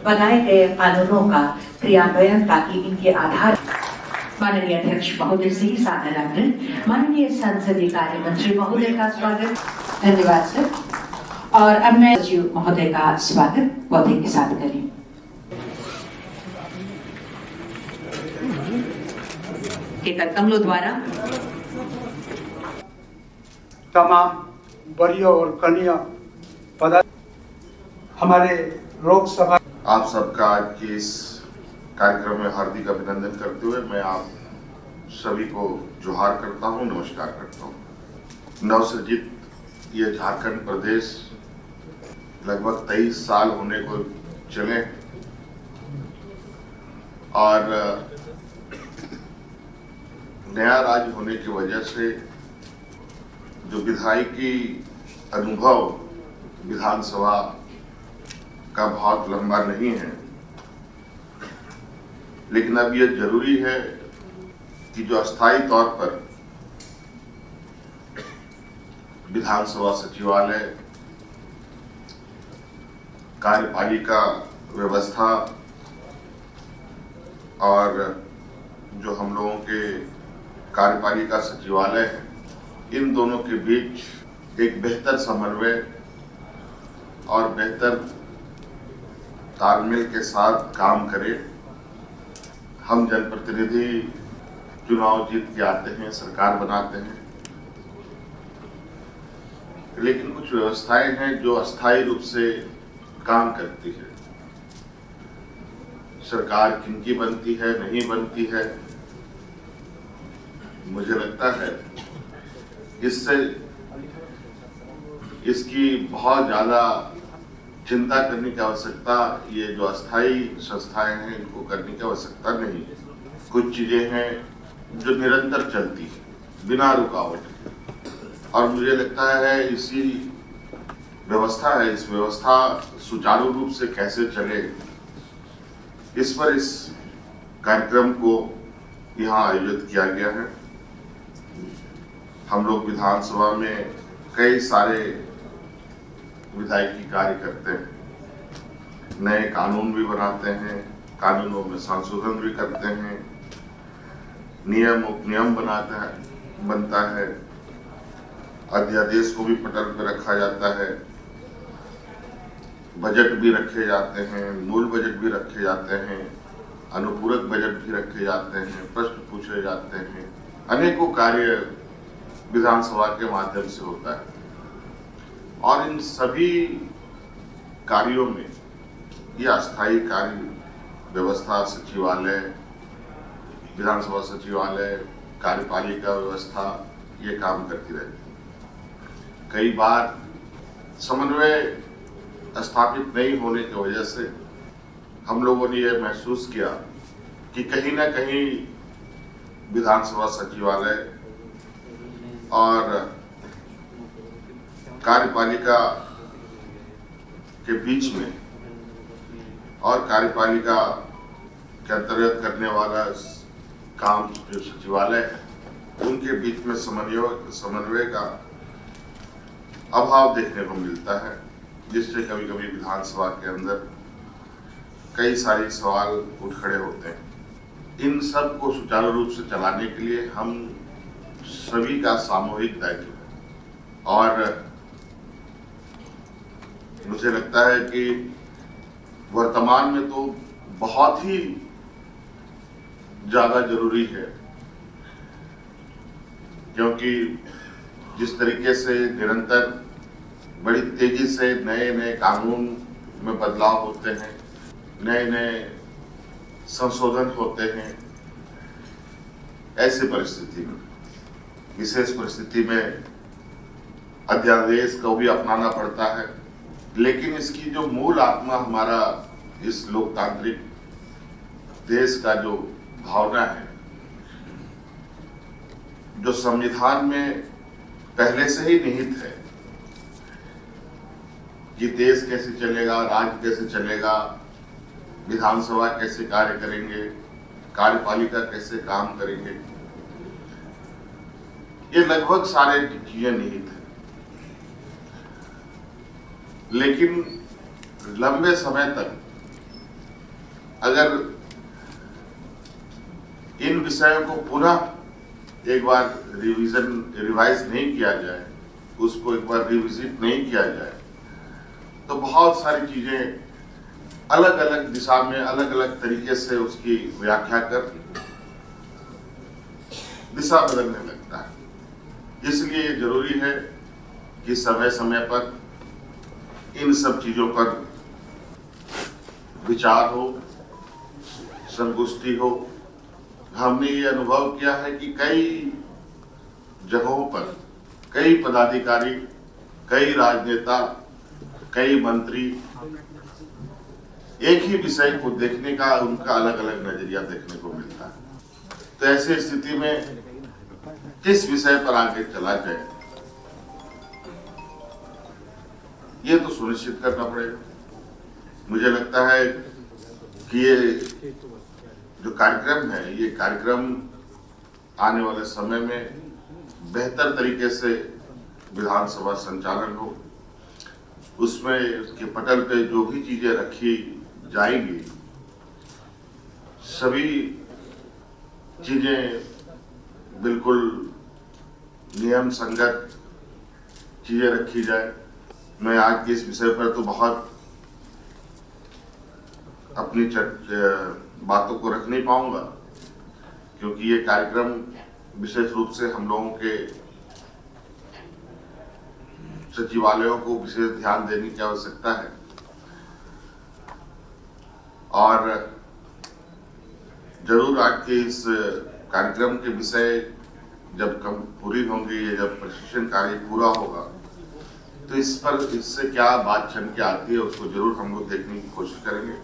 बनाए गए कानूनों का क्रियान्वयन ताकि इनके आधार। माननीय अध्यक्ष महोदय से ही सादर आग्रह। माननीय संसदीय कार्य मंत्री महोदय का स्वागत। धन्यवाद सर। और अब मैं सचिव महोदय का स्वागत पौधे के साथ करें। केतन कमलों द्वारा तमाम वरीय और कनीय हमारे लोकसभा आप सबका आज के इस कार्यक्रम में हार्दिक अभिनंदन करते हुए मैं आप सभी को जोहार करता हूं, नमस्कार करता हूं। नवसृजित ये झारखंड प्रदेश लगभग 23 साल होने को चले और नया राज्य होने की वजह से जो विधायकी अनुभव विधानसभा का बहुत लंबा नहीं है, लेकिन अब यह जरूरी है कि जो अस्थायी तौर पर विधानसभा सचिवालय, कार्यपालिका व्यवस्था और जो हम लोगों के कार्यपालिका सचिवालय है, इन दोनों के बीच एक बेहतर समन्वय और बेहतर तालमेल के साथ काम करें। हम जनप्रतिनिधि चुनाव जीत के आते हैं, सरकार बनाते हैं, लेकिन कुछ व्यवस्थाएं हैं जो अस्थायी रूप से काम करती है। सरकार किनकी बनती है, नहीं बनती है, मुझे लगता है इससे इसकी बहुत ज्यादा चिंता करने की आवश्यकता, ये जो अस्थायी संस्थाएं हैं इनको करने की आवश्यकता नहीं है। कुछ चीजें हैं जो निरंतर चलती है बिना रुकावट, और मुझे लगता है इसी व्यवस्था है, इस व्यवस्था सुचारू रूप से कैसे चले, इस पर इस कार्यक्रम को यहाँ आयोजित किया गया है। हम लोग विधानसभा में कई सारे विधायकी कार्य करते हैं, नए कानून भी बनाते हैं, कानूनों में संशोधन भी करते हैं, नियम उपनियम बनता है, अध्यादेश को भी पटल पर रखा जाता है, बजट भी रखे जाते हैं, मूल बजट भी रखे जाते हैं, अनुपूरक बजट भी रखे जाते हैं, प्रश्न पूछे जाते हैं, अनेकों कार्य विधानसभा के माध्यम से होता है। और इन सभी कार्यों में यह अस्थायी कार्य व्यवस्था, सचिवालय, विधानसभा सचिवालय, कार्यपालिका व्यवस्था ये काम करती रहती है। कई बार समन्वय स्थापित नहीं होने की वजह से हम लोगों ने यह महसूस किया कि कहीं ना कहीं विधानसभा सचिवालय और कार्यपालिका के बीच में और कार्यपालिका के अंतर्गत करने वाला काम जो सचिवालय है उनके बीच में समन्वय का अभाव देखने को मिलता है, जिससे कभी कभी विधानसभा के अंदर कई सारे सवाल उठ खड़े होते हैं। इन सब को सुचारू रूप से चलाने के लिए हम सभी का सामूहिक दायित्व है, और मुझे लगता है कि वर्तमान में तो बहुत ही ज्यादा जरूरी है, क्योंकि जिस तरीके से निरंतर बड़ी तेजी से नए नए कानून में बदलाव होते हैं, नए नए संशोधन होते हैं, ऐसी परिस्थिति में, विशेष परिस्थिति में अध्यादेश को भी अपनाना पड़ता है, लेकिन इसकी जो मूल आत्मा हमारा इस लोकतांत्रिक देश का जो भावना है, जो संविधान में पहले से ही निहित है कि देश कैसे चलेगा, राज्य कैसे चलेगा, विधानसभा कैसे कार्य करेंगे, कार्यपालिका कैसे काम करेंगे, ये लगभग सारे चीजें निहित है। लेकिन लंबे समय तक अगर इन विषयों को पुनः एक बार रिवाइज नहीं किया जाए, उसको एक बार रिविजिट नहीं किया जाए, तो बहुत सारी चीजें अलग अलग दिशा में अलग अलग तरीके से उसकी व्याख्या कर दिशा बदलने लगता है। इसलिए जरूरी है कि समय समय पर इन सब चीजों पर विचार हो, संगोष्ठी हो। हमने ये अनुभव किया है कि कई जगहों पर कई पदाधिकारी, कई राजनेता, कई मंत्री एक ही विषय को देखने का उनका अलग अलग नजरिया देखने को मिलता है। तो ऐसी स्थिति में किस विषय पर आगे चला जाए, ये तो सुनिश्चित करना पड़ेगा। मुझे लगता है कि ये जो कार्यक्रम है, ये कार्यक्रम आने वाले समय में बेहतर तरीके से विधानसभा संचालन हो। उसमें उसके पटल पे जो भी चीजें रखी जाएंगी, सभी चीजें बिल्कुल नियम संगत चीजें रखी जाए। मैं आज के इस विषय पर तो बहुत अपनी बातों को रख नहीं पाऊंगा, क्योंकि ये कार्यक्रम विशेष रूप से हम लोगों के सचिवालयों को विशेष ध्यान देने की आवश्यकता है। और जरूर आज के इस कार्यक्रम के विषय जब कम पूरी होंगी या जब प्रशिक्षण कार्य पूरा होगा, तो इस पर इससे क्या बात छन के आती है, उसको जरूर हम लोग देखने की कोशिश करेंगे।